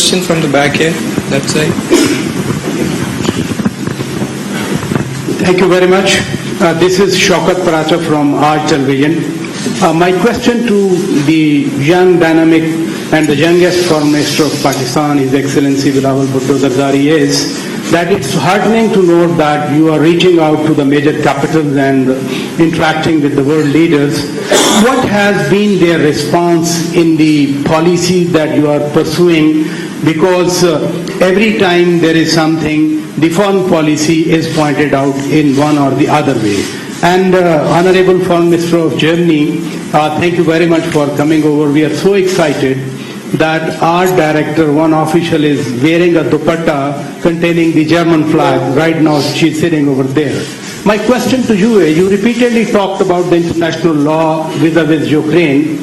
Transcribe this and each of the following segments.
question from the back here, left side. Thank you very much. This is Shaukat Paracha from Aaj Television. My question to the young, dynamic, and the youngest Foreign Minister of Pakistan, His Excellency Bilawal Bhutto Zardari, is that it's heartening to note that you are reaching out to the major capitals and interacting with the world leaders. What has been their response in the policy that you are pursuing? Because every time there is something, the foreign policy is pointed out in one or the other way. And Honorable Foreign Minister of Germany, thank you very much for coming over. We are so excited that our director, one official, is wearing a dupatta containing the German flag. Right now she's sitting over there. My question to you is, you repeatedly talked about the international law vis-a-vis Ukraine,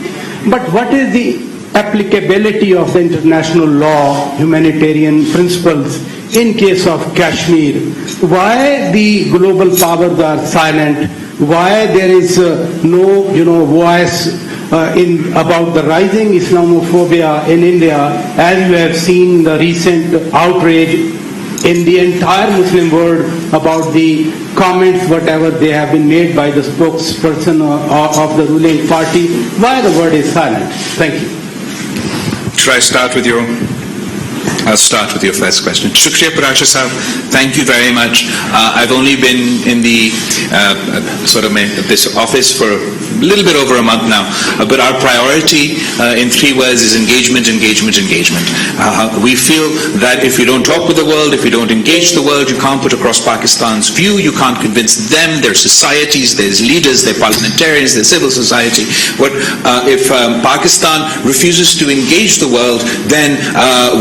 but what is the applicability of the international law, humanitarian principles in case of Kashmir? Why the global powers are silent? Why there is no voice about the rising Islamophobia in India, as you have seen the recent outrage in the entire Muslim world about the comments, whatever they have been made by the spokesperson of the ruling party? Why the word is silent? Thank you. Should I start with your... I'll start with your first question. Shukriya Paracha Sahab, thank you very much. I've only been in the this office for a little bit over a month now, but our priority in 3 words is engagement, engagement, engagement. We feel that if you don't talk with the world, if you don't engage the world, you can't put across Pakistan's view, you can't convince them, their societies, their leaders, their parliamentarians, their civil society. If Pakistan refuses to engage the world, then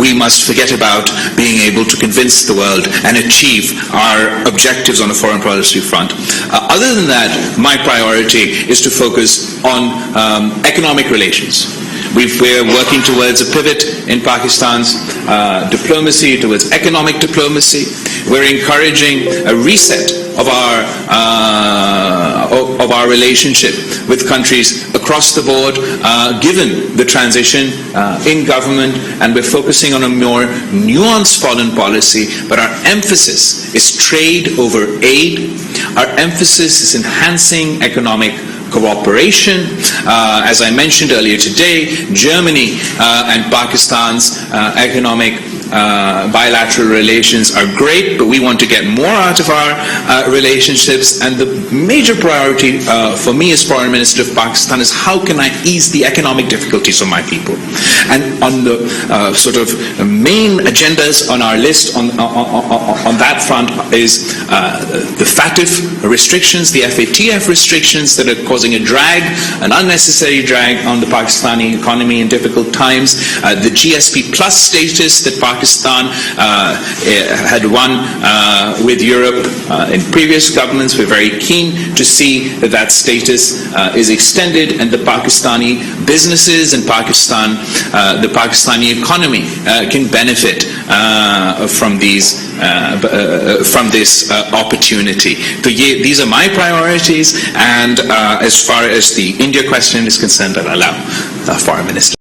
we must forget about being able to convince the world and achieve our objectives on the foreign policy front. Other than that, my priority is to focus on economic relations. We're working towards a pivot in Pakistan's diplomacy, towards economic diplomacy. We're encouraging a reset of our relationship with countries across the board, given the transition in government, and we're focusing on a more nuanced foreign policy, but our emphasis is trade over aid. Our emphasis is enhancing economic cooperation. As I mentioned earlier today, Germany and Pakistan's economic bilateral relations are great, but we want to get more out of our relationships, and the major priority for me as Foreign Minister of Pakistan is how can I ease the economic difficulties of my people. And on the main agendas on our list on that front is the FATF restrictions, the FATF restrictions that are causing a drag, an unnecessary drag on the Pakistani economy in difficult times, the GSP plus status that Pakistan had won with Europe in previous governments. We're very keen to see that that status is extended, and the Pakistani businesses and the Pakistani economy can benefit from this opportunity. So these are my priorities, and as far as the India question is concerned, I'll allow the Foreign Minister.